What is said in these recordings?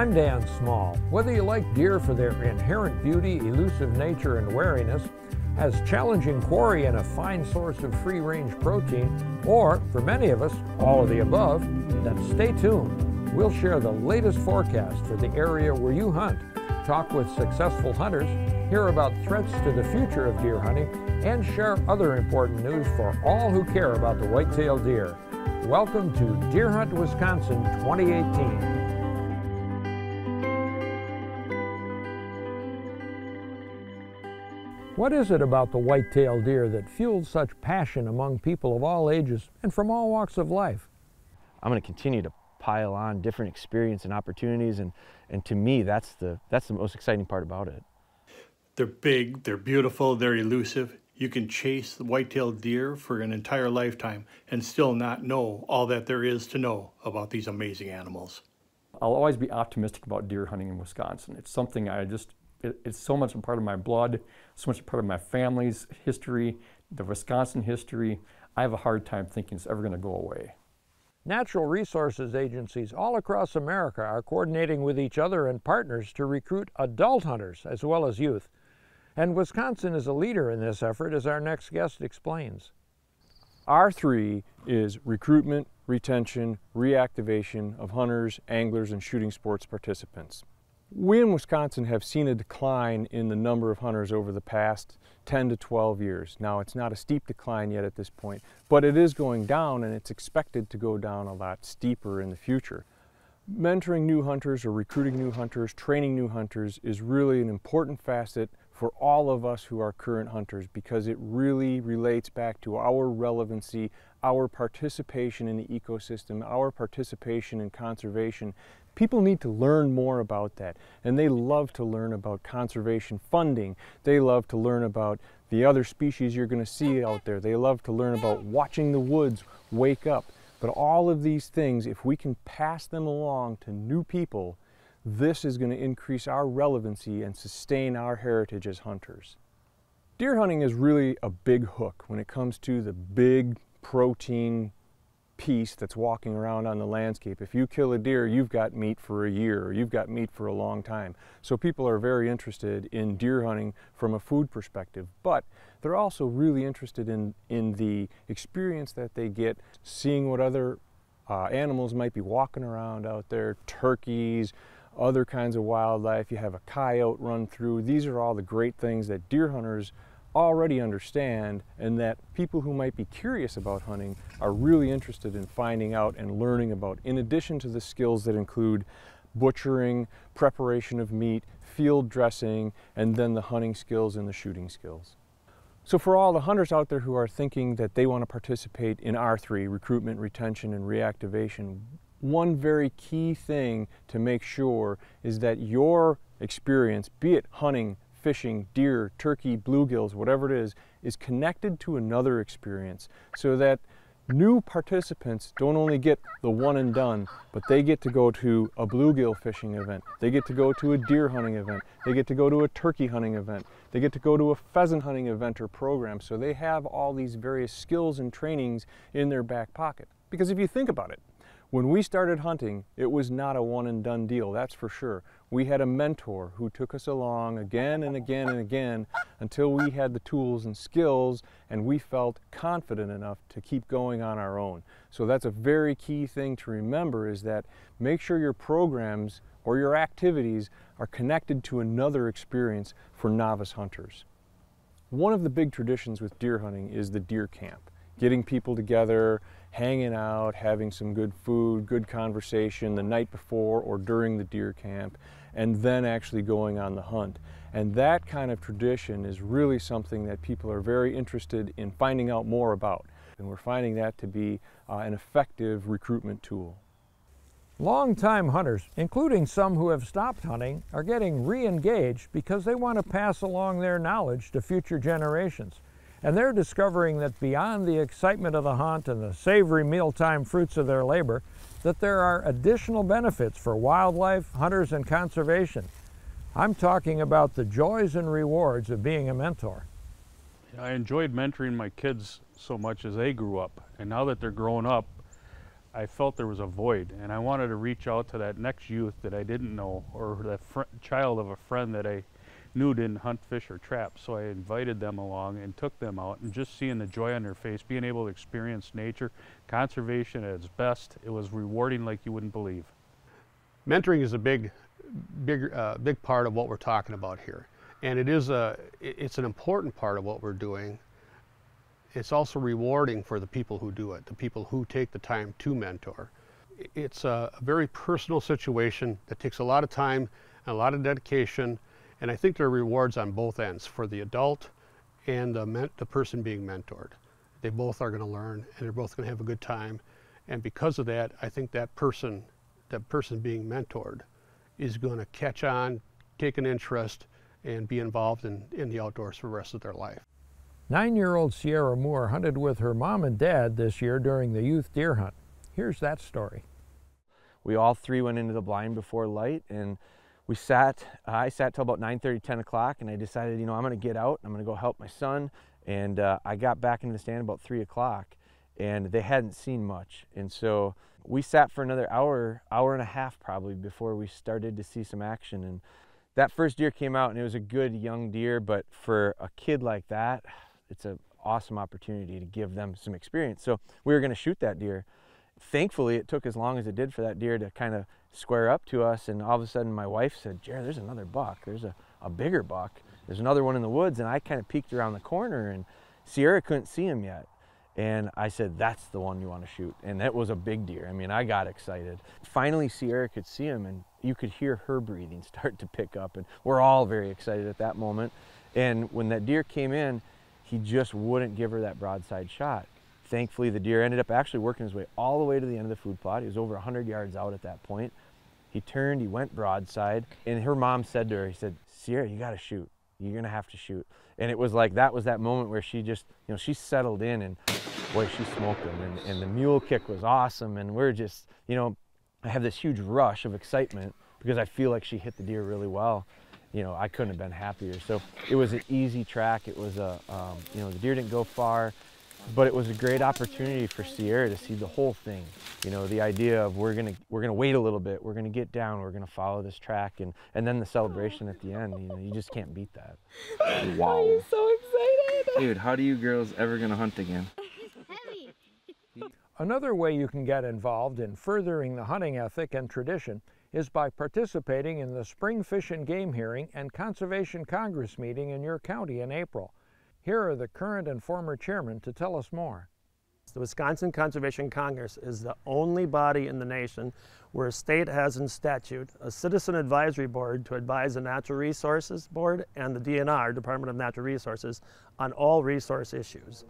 I'm Dan Small. Whether you like deer for their inherent beauty, elusive nature, and wariness, as challenging quarry and a fine source of free-range protein, or, for many of us, all of the above, then stay tuned. We'll share the latest forecast for the area where you hunt, talk with successful hunters, hear about threats to the future of deer hunting, and share other important news for all who care about the white-tailed deer. Welcome to Deer Hunt Wisconsin 2018. What is it about the white-tailed deer that fuels such passion among people of all ages and from all walks of life? I'm going to continue to pile on different experience and opportunities, and to me, that's the most exciting part about it. They're big, they're beautiful, they're elusive. You can chase the white-tailed deer for an entire lifetime and still not know all that there is to know about these amazing animals. I'll always be optimistic about deer hunting in Wisconsin. It's something it's so much a part of my blood, so much a part of my family's history, the Wisconsin history. I have a hard time thinking it's ever going to go away. Natural resources agencies all across America are coordinating with each other and partners to recruit adult hunters as well as youth. And Wisconsin is a leader in this effort, as our next guest explains. R3 is recruitment, retention, reactivation of hunters, anglers, and shooting sports participants. We in Wisconsin have seen a decline in the number of hunters over the past 10 to 12 years. Now, it's not a steep decline yet at this point, but it is going down, and it's expected to go down a lot steeper in the future. Mentoring new hunters or recruiting new hunters, training new hunters is really an important facet for all of us who are current hunters, because it really relates back to our relevancy, our participation in the ecosystem, our participation in conservation. People need to learn more about that, and they love to learn about conservation funding. They love to learn about the other species you're going to see out there. They love to learn about watching the woods wake up. But all of these things, if we can pass them along to new people, this is going to increase our relevancy and sustain our heritage as hunters. Deer hunting is really a big hook when it comes to the big protein piece that's walking around on the landscape. If you kill a deer, you've got meat for a year, or you've got meat for a long time. So people are very interested in deer hunting from a food perspective, but they're also really interested in the experience that they get seeing what other animals might be walking around out there, turkeys, other kinds of wildlife. You have a coyote run through. These are all the great things that deer hunters already understand, and that people who might be curious about hunting are really interested in finding out and learning about, in addition to the skills that include butchering, preparation of meat, field dressing, and then the hunting skills and the shooting skills. So for all the hunters out there who are thinking that they want to participate in R3, recruitment, retention, and reactivation, one very key thing to make sure is that your experience, be it hunting, fishing, deer, turkey, bluegills, whatever it is connected to another experience, so that new participants don't only get the one and done, but they get to go to a bluegill fishing event, they get to go to a deer hunting event, they get to go to a turkey hunting event, they get to go to a pheasant hunting event or program, so they have all these various skills and trainings in their back pocket. Because if you think about it, when we started hunting, it was not a one and done deal, that's for sure. We had a mentor who took us along again and again and again until we had the tools and skills and we felt confident enough to keep going on our own. So that's a very key thing to remember, is that make sure your programs or your activities are connected to another experience for novice hunters. One of the big traditions with deer hunting is the deer camp. Getting people together, hanging out, having some good food, good conversation the night before or during the deer camp, and then actually going on the hunt. And that kind of tradition is really something that people are very interested in finding out more about. And we're finding that to be an effective recruitment tool. Longtime hunters, including some who have stopped hunting, are getting re-engaged because they want to pass along their knowledge to future generations. And they're discovering that beyond the excitement of the hunt and the savory mealtime fruits of their labor, that there are additional benefits for wildlife, hunters, and conservation. I'm talking about the joys and rewards of being a mentor. I enjoyed mentoring my kids so much as they grew up, and now that they're growing up, I felt there was a void, and I wanted to reach out to that next youth that I didn't know, or that child of a friend that I knew didn't hunt, fish, or trap. So I invited them along and took them out, and just seeing the joy on their face, being able to experience nature, conservation at its best, it was rewarding like you wouldn't believe. Mentoring is a big part of what we're talking about here, and it's an important part of what we're doing. It's also rewarding for the people who do it, the people who take the time to mentor. It's a very personal situation that takes a lot of time and a lot of dedication, and I think there are rewards on both ends, for the adult and the person being mentored. They both are going to learn, and they're both going to have a good time, and because of that, I think that person being mentored is going to catch on, take an interest, and be involved in the outdoors for the rest of their life. 9-year-old Sierra Moore hunted with her mom and dad this year during the youth deer hunt. Here's that story. We all three went into the blind before light, and I sat till about 9:30, 10 o'clock, and I decided, I'm going to get out, I'm going to go help my son, and I got back into the stand about 3 o'clock, and they hadn't seen much, and so we sat for another hour and a half probably before we started to see some action. And that first deer came out, and it was a good young deer, but for a kid like that, it's an awesome opportunity to give them some experience. So we were going to shoot that deer. Thankfully, it took as long as it did for that deer to kind of square up to us, and all of a sudden my wife said, "Jared, there's another buck. There's a bigger buck. There's another one in the woods." And I kind of peeked around the corner, and Sierra couldn't see him yet. And I said, "That's the one you want to shoot." And that was a big deer. I mean, I got excited. Finally, Sierra could see him, and you could hear her breathing start to pick up, and we're all very excited at that moment. And when that deer came in, he just wouldn't give her that broadside shot. Thankfully, the deer ended up actually working his way all the way to the end of the food plot. He was over 100 yards out at that point. He turned, he went broadside, and her mom said to her, he said, "Sierra, you gotta shoot. You're gonna have to shoot." And it was like, that was that moment where she just, she settled in, and boy, she smoked him, and the mule kick was awesome, and we're just, I have this huge rush of excitement because I feel like she hit the deer really well. I couldn't have been happier. So it was an easy track. It was the deer didn't go far, but it was a great opportunity for Sierra to see the whole thing. The idea of we're gonna wait a little bit, we're gonna get down, we're gonna follow this track, and then the celebration at the end. You just can't beat that. Wow. I'm so excited. Dude, how do you girls ever gonna hunt again? Another way you can get involved in furthering the hunting ethic and tradition is by participating in the Spring Fish and Game Hearing and Conservation Congress meeting in your county in April. Here are the current and former chairmen to tell us more. The Wisconsin Conservation Congress is the only body in the nation where a state has in statute a citizen advisory board to advise the Natural Resources Board and the DNR, Department of Natural Resources, on all resource issues.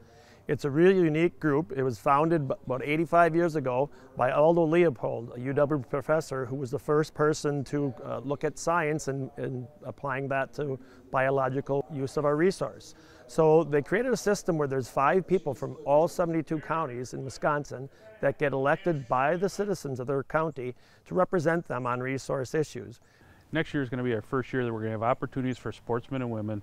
It's a really unique group. It was founded about 85 years ago by Aldo Leopold, a UW professor who was the first person to look at science and applying that to biological use of our resource. So they created a system where there's 5 people from all 72 counties in Wisconsin that get elected by the citizens of their county to represent them on resource issues. Next year is going to be our first year that we're going to have opportunities for sportsmen and women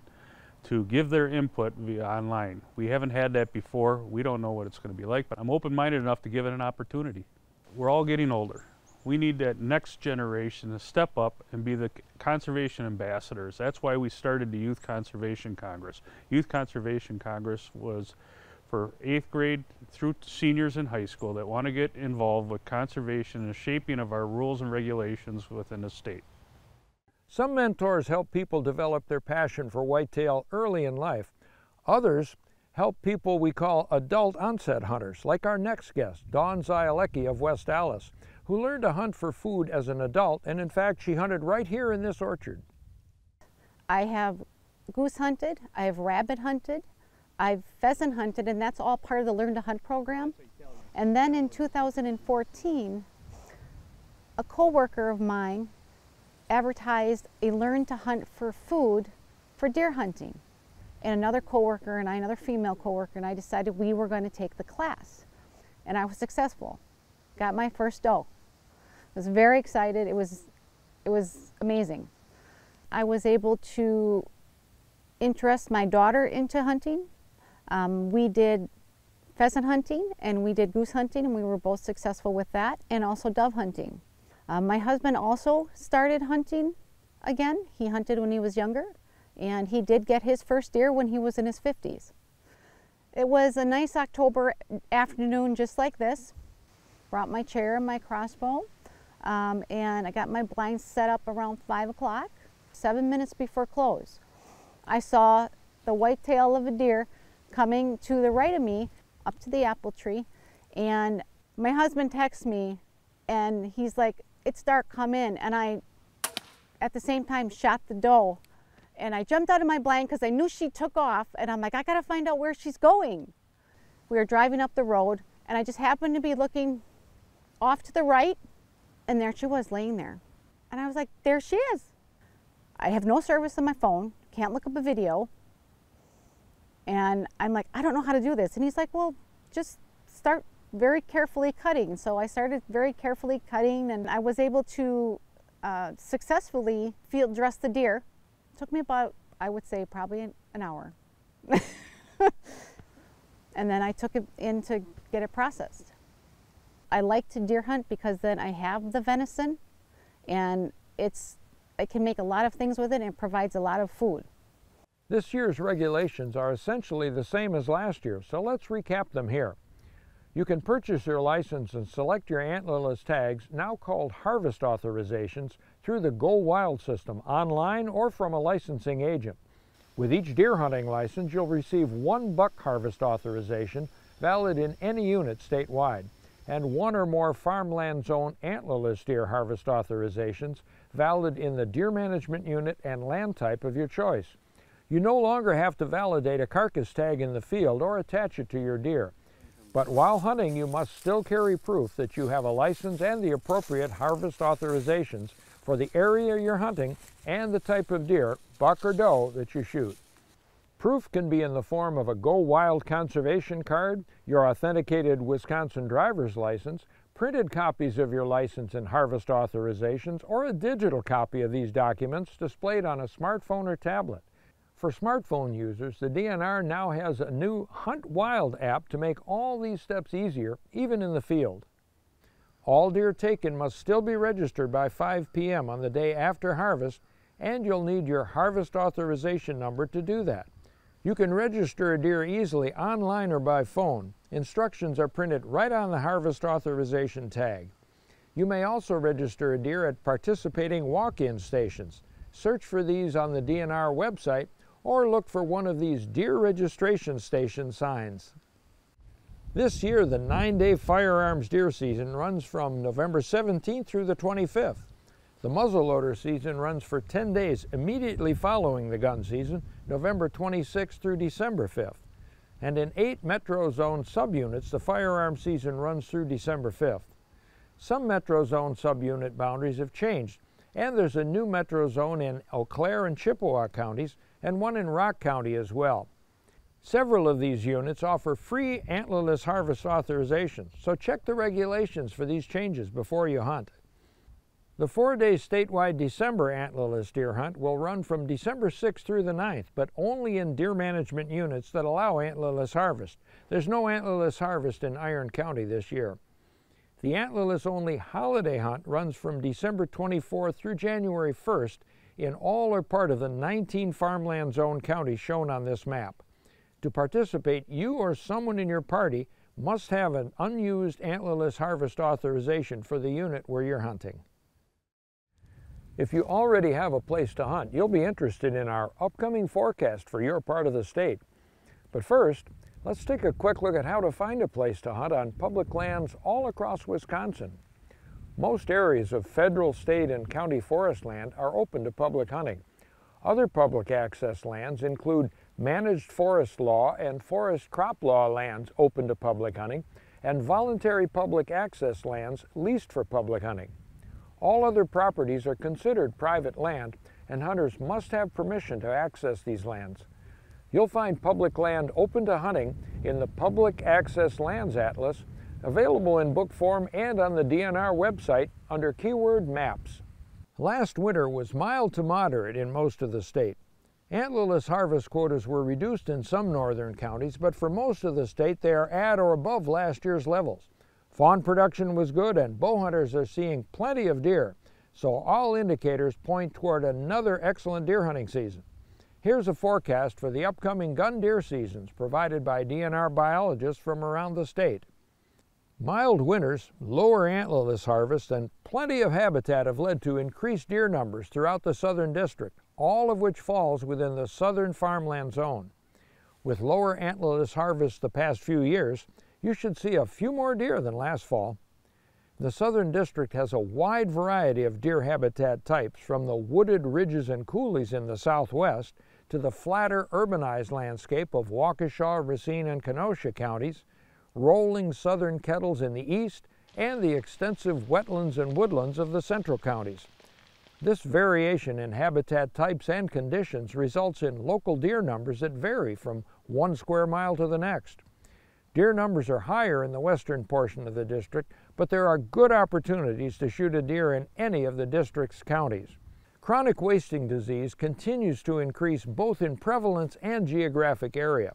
to give their input via online. We haven't had that before. We don't know what it's going to be like, but I'm open-minded enough to give it an opportunity. We're all getting older. We need that next generation to step up and be the conservation ambassadors. That's why we started the Youth Conservation Congress. Youth Conservation Congress was for 8th grade through seniors in high school that want to get involved with conservation and the shaping of our rules and regulations within the state. Some mentors help people develop their passion for whitetail early in life. Others help people we call adult onset hunters, like our next guest, Dawn Zielecki of West Allis, who learned to hunt for food as an adult, and in fact she hunted right here in this orchard. I have goose hunted, I have rabbit hunted, I've pheasant hunted, and that's all part of the Learn to Hunt program. And then in 2014, a co-worker of mine advertised a Learn to Hunt for food for deer hunting. And another coworker and I, another female coworker, and I decided we were going to take the class. And I was successful. Got my first doe. I was very excited. It was amazing. I was able to interest my daughter into hunting. We did pheasant hunting, and we did goose hunting, and we were both successful with that, and also dove hunting. My husband also started hunting again. He hunted when he was younger, and he did get his first deer when he was in his 50s. It was a nice October afternoon just like this. Brought my chair and my crossbow, and I got my blinds set up around 5 o'clock, 7 minutes before close. I saw the white tail of a deer coming to the right of me up to the apple tree, and my husband texts me and he's like, "It's dark, come in." And I, at the same time, shot the doe, and I jumped out of my blind because I knew she took off, and I'm like, I gotta find out where she's going. We were driving up the road, and I just happened to be looking off to the right, and there she was laying there. And I was like, there she is. I have no service on my phone, can't look up a video. And I'm like, I don't know how to do this. And he's like, well, just start very carefully cutting. So I started very carefully cutting, and I was able to successfully field dress the deer. It took me about, I would say, probably an hour. And then I took it in to get it processed. I like to deer hunt because then I have the venison, and I can make a lot of things with it, and it provides a lot of food. This year's regulations are essentially the same as last year, so let's recap them here. You can purchase your license and select your antlerless tags, now called harvest authorizations, through the Go Wild system, online or from a licensing agent. With each deer hunting license, you'll receive 1 buck harvest authorization, valid in any unit statewide, and 1 or more farmland zone antlerless deer harvest authorizations, valid in the deer management unit and land type of your choice. You no longer have to validate a carcass tag in the field or attach it to your deer. But while hunting, you must still carry proof that you have a license and the appropriate harvest authorizations for the area you're hunting and the type of deer, buck or doe, that you shoot. Proof can be in the form of a Go Wild conservation card, your authenticated Wisconsin driver's license, printed copies of your license and harvest authorizations, or a digital copy of these documents displayed on a smartphone or tablet. For smartphone users, the DNR now has a new Hunt Wild app to make all these steps easier, even in the field. All deer taken must still be registered by 5 p.m. on the day after harvest, and you'll need your harvest authorization number to do that. You can register a deer easily online or by phone. Instructions are printed right on the harvest authorization tag. You may also register a deer at participating walk-in stations. Search for these on the DNR website, or look for one of these deer registration station signs. This year, the 9-day firearms deer season runs from November 17th through the 25th. The muzzleloader season runs for 10 days immediately following the gun season, November 26th through December 5th. And in 8 Metro Zone subunits, the firearm season runs through December 5th. Some Metro Zone subunit boundaries have changed, and there's a new Metro Zone in Eau Claire and Chippewa counties, and one in Rock County as well. Several of these units offer free antlerless harvest authorizations, so check the regulations for these changes before you hunt. The 4-day statewide December antlerless deer hunt will run from December 6th through the 9th, but only in deer management units that allow antlerless harvest. There's no antlerless harvest in Iron County this year. The antlerless only holiday hunt runs from December 24th through January 1st in all or part of the 19 farmland zone counties shown on this map. To participate, you or someone in your party must have an unused antlerless harvest authorization for the unit where you're hunting. If you already have a place to hunt, you'll be interested in our upcoming forecast for your part of the state. But first, let's take a quick look at how to find a place to hunt on public lands all across Wisconsin. Most areas of federal, state, and county forest land are open to public hunting. Other public access lands include managed forest law and forest crop law lands open to public hunting, and voluntary public access lands leased for public hunting. All other properties are considered private land, and hunters must have permission to access these lands. You'll find public land open to hunting in the Public Access Lands Atlas, available in book form and on the DNR website under keyword Maps. Last winter was mild to moderate in most of the state, Antlerless harvest quotas were reduced in some northern counties, but for most of the state they are at or above last year's levels. Fawn production was good and bow hunters are seeing plenty of deer, so all indicators point toward another excellent deer hunting season. Here's a forecast for the upcoming gun deer seasons provided by DNR biologists from around the state. Mild winters, lower antlerless harvest, and plenty of habitat have led to increased deer numbers throughout the southern district, all of which falls within the southern farmland zone. With lower antlerless harvest the past few years, you should see a few more deer than last fall. The southern district has a wide variety of deer habitat types, from the wooded ridges and coulees in the southwest to the flatter urbanized landscape of Waukesha, Racine, and Kenosha counties, rolling southern kettles in the east, and the extensive wetlands and woodlands of the central counties. This variation in habitat types and conditions results in local deer numbers that vary from 1 square mile to the next. Deer numbers are higher in the western portion of the district, but there are good opportunities to shoot a deer in any of the district's counties. Chronic wasting disease continues to increase both in prevalence and geographic area.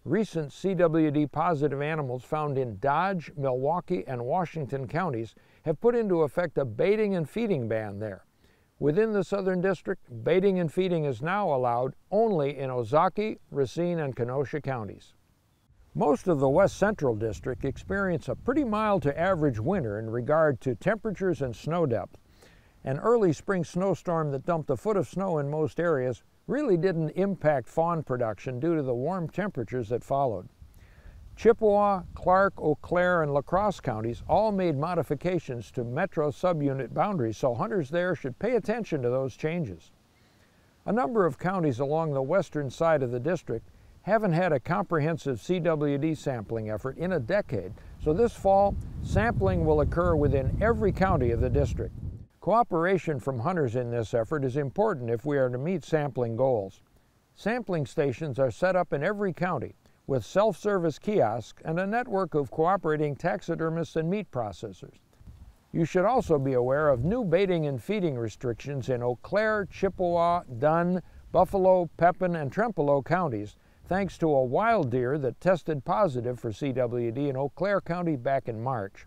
Recent CWD-positive animals found in Dodge, Milwaukee, and Washington counties have put into effect a baiting and feeding ban there. Within the southern district, baiting and feeding is now allowed only in Ozaukee, Racine, and Kenosha counties. Most of the west central district experience a pretty mild to average winter in regard to temperatures and snow depth. An early spring snowstorm that dumped a foot of snow in most areas really didn't impact fawn production due to the warm temperatures that followed. Chippewa, Clark, Eau Claire, and La Crosse counties all made modifications to metro subunit boundaries, so hunters there should pay attention to those changes. A number of counties along the western side of the district haven't had a comprehensive CWD sampling effort in a decade, so this fall, sampling will occur within every county of the district. Cooperation from hunters in this effort is important if we are to meet sampling goals. Sampling stations are set up in every county with self-service kiosks and a network of cooperating taxidermists and meat processors. You should also be aware of new baiting and feeding restrictions in Eau Claire, Chippewa, Dunn, Buffalo, Pepin, and Trempealeau counties, thanks to a wild deer that tested positive for CWD in Eau Claire County back in March.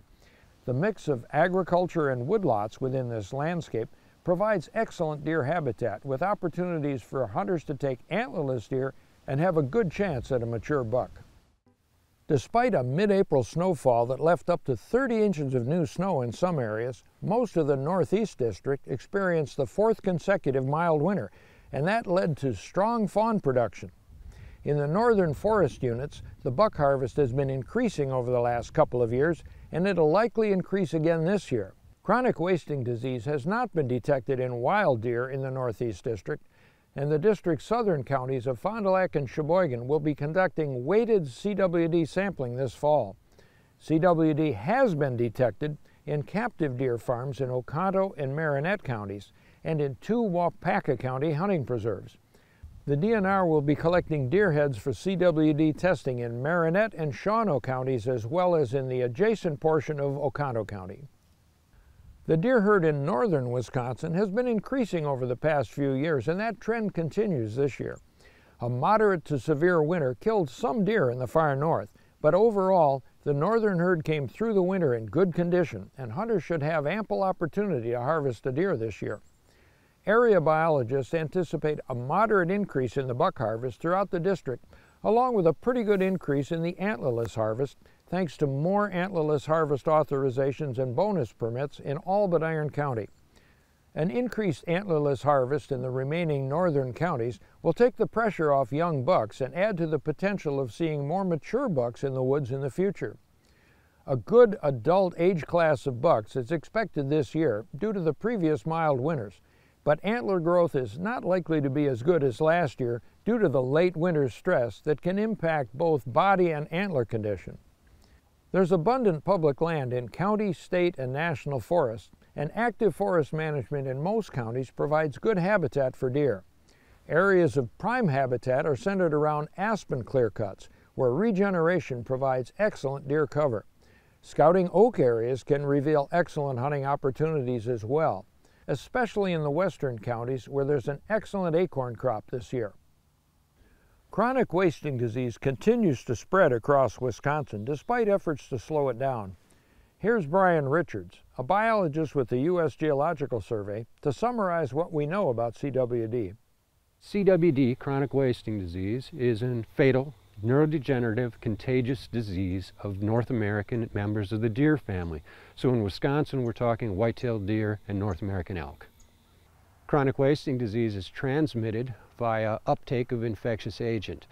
The mix of agriculture and woodlots within this landscape provides excellent deer habitat, with opportunities for hunters to take antlerless deer and have a good chance at a mature buck. Despite a mid-April snowfall that left up to 30 inches of new snow in some areas, most of the Northeast District experienced the 4th consecutive mild winter, and that led to strong fawn production. In the northern forest units, the buck harvest has been increasing over the last couple of years, and it'll likely increase again this year. Chronic wasting disease has not been detected in wild deer in the Northeast District, and the district's southern counties of Fond du Lac and Sheboygan will be conducting weighted CWD sampling this fall. CWD has been detected in captive deer farms in Oconto and Marinette counties, and in 2 Waupaca County hunting preserves. The DNR will be collecting deer heads for CWD testing in Marinette and Shawano counties, as well as in the adjacent portion of Oconto County. The deer herd in northern Wisconsin has been increasing over the past few years, and that trend continues this year. A moderate to severe winter killed some deer in the far north, but overall, the northern herd came through the winter in good condition, and hunters should have ample opportunity to harvest a deer this year. Area biologists anticipate a moderate increase in the buck harvest throughout the district, along with a pretty good increase in the antlerless harvest, thanks to more antlerless harvest authorizations and bonus permits in all but Iron County. An increased antlerless harvest in the remaining northern counties will take the pressure off young bucks and add to the potential of seeing more mature bucks in the woods in the future. A good adult age class of bucks is expected this year due to the previous mild winters, but antler growth is not likely to be as good as last year due to the late winter stress that can impact both body and antler condition. There's abundant public land in county, state, and national forests, and active forest management in most counties provides good habitat for deer. Areas of prime habitat are centered around aspen clearcuts, where regeneration provides excellent deer cover. Scouting oak areas can reveal excellent hunting opportunities as well, especially in the western counties where there's an excellent acorn crop this year. Chronic wasting disease continues to spread across Wisconsin despite efforts to slow it down. Here's Brian Richards, a biologist with the U.S. Geological Survey, to summarize what we know about CWD. CWD, chronic wasting disease, is a fatal, neurodegenerative, contagious disease of North American members of the deer family. So in Wisconsin, we're talking white-tailed deer and North American elk. Chronic wasting disease is transmitted via uptake of infectious agent.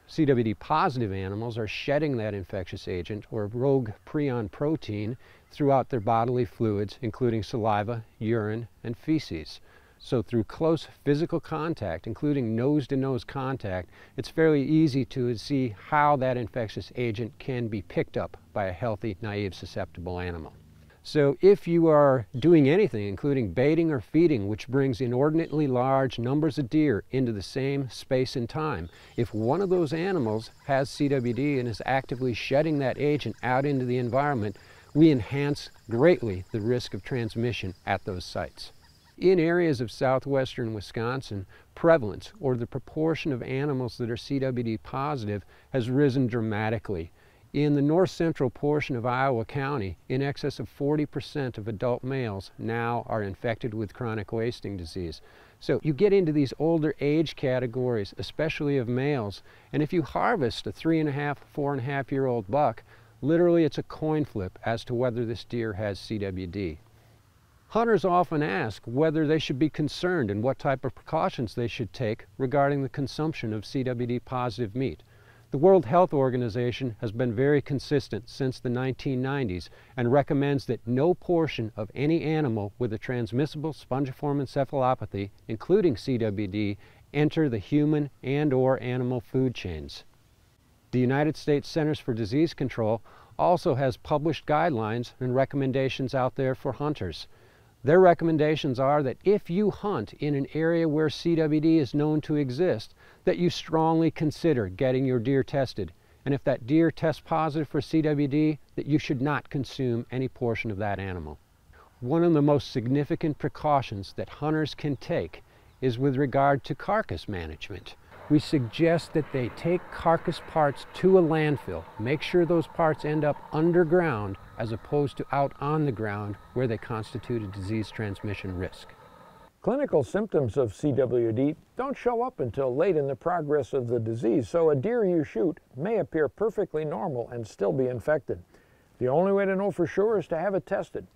CWD positive animals are shedding that infectious agent or rogue prion protein throughout their bodily fluids, including saliva, urine, and feces. So through close physical contact, including nose-to-nose contact, it's fairly easy to see how that infectious agent can be picked up by a healthy, naive, susceptible animal. So if you are doing anything, including baiting or feeding, which brings inordinately large numbers of deer into the same space and time, if one of those animals has CWD and is actively shedding that agent out into the environment, we enhance greatly the risk of transmission at those sites. In areas of southwestern Wisconsin, prevalence, or the proportion of animals that are CWD positive, has risen dramatically. In the north central portion of Iowa County, in excess of 40% of adult males now are infected with chronic wasting disease. So you get into these older age categories, especially of males, and if you harvest a 3.5, 4.5-year-old buck, literally it's a coin flip as to whether this deer has CWD. Hunters often ask whether they should be concerned and what type of precautions they should take regarding the consumption of CWD positive meat. The World Health Organization has been very consistent since the 1990s and recommends that no portion of any animal with a transmissible spongiform encephalopathy, including CWD, enter the human and/or animal food chains. The United States Centers for Disease Control also has published guidelines and recommendations out there for hunters. Their recommendations are that if you hunt in an area where CWD is known to exist, that you strongly consider getting your deer tested. And if that deer tests positive for CWD, that you should not consume any portion of that animal. One of the most significant precautions that hunters can take is with regard to carcass management. We suggest that they take carcass parts to a landfill. Make sure those parts end up underground as opposed to out on the ground where they constitute a disease transmission risk. Clinical symptoms of CWD don't show up until late in the progress of the disease, so a deer you shoot may appear perfectly normal and still be infected. The only way to know for sure is to have it tested.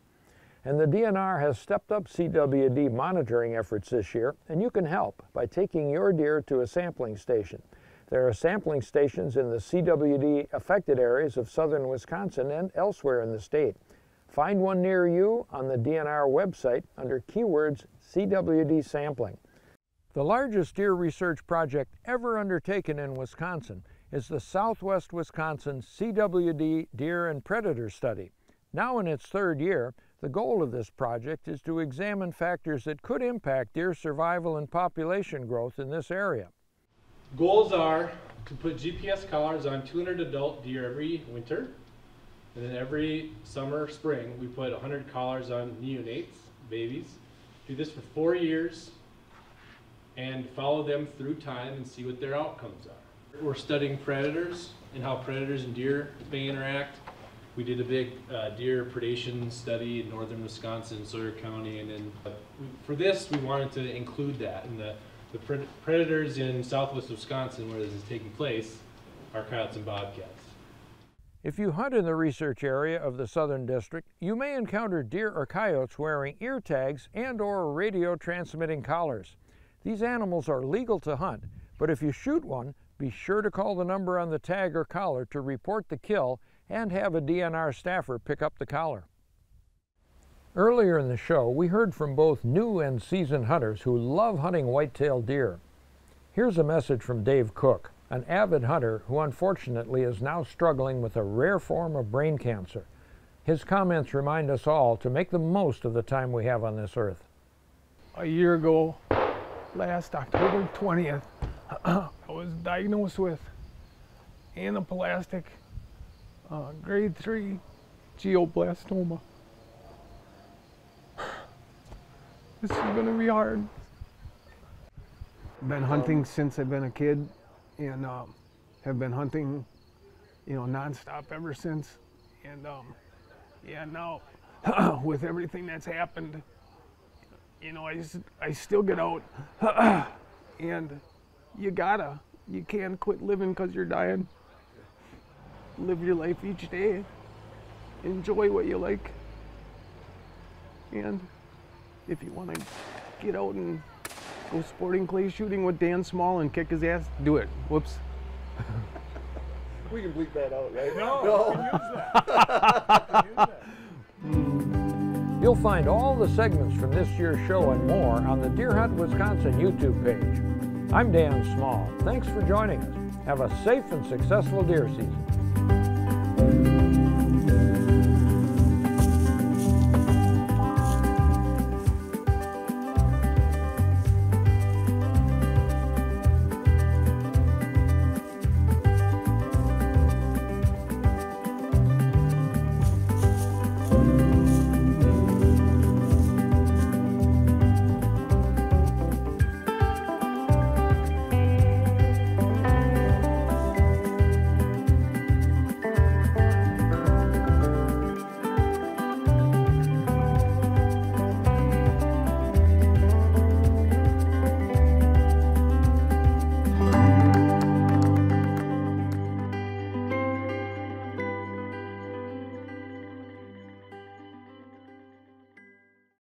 And the DNR has stepped up CWD monitoring efforts this year, and you can help by taking your deer to a sampling station. There are sampling stations in the CWD affected areas of southern Wisconsin and elsewhere in the state. Find one near you on the DNR website under keywords CWD sampling. The largest deer research project ever undertaken in Wisconsin is the Southwest Wisconsin CWD Deer and Predator Study. Now in its third year, the goal of this project is to examine factors that could impact deer survival and population growth in this area. Goals are to put GPS collars on 200 adult deer every winter, and then every summer, spring, we put 100 collars on neonates, babies. Do this for 4 years and follow them through time and see what their outcomes are. We're studying predators and how predators and deer may interact. We did a big deer predation study in northern Wisconsin, Sawyer County, and then for this we wanted to include that. And the predators in southwest Wisconsin where this is taking place are coyotes and bobcats. If you hunt in the research area of the Southern District, you may encounter deer or coyotes wearing ear tags and/or radio transmitting collars. These animals are legal to hunt, but if you shoot one, be sure to call the number on the tag or collar to report the kill and have a DNR staffer pick up the collar. Earlier in the show, we heard from both new and seasoned hunters who love hunting white-tailed deer. Here's a message from Dave Cook, an avid hunter who unfortunately is now struggling with a rare form of brain cancer. His comments remind us all to make the most of the time we have on this earth. A year ago, last October 20th, I was diagnosed with anaplastic grade 3 glioblastoma. This is going to be hard. Been hunting since I've been a kid and have been hunting, you know, nonstop ever since. And yeah, now with everything that's happened, you know, I still get out, and you can't quit living because you're dying. Live your life each day, enjoy what you like, and if you want to get out and go sporting clay shooting with Dan Small and kick his ass, do it. Whoops. We can bleep that out, right? No. We can use that. You'll find all the segments from this year's show and more on the Deer Hunt Wisconsin YouTube page. I'm Dan Small. Thanks for joining us. Have a safe and successful deer season.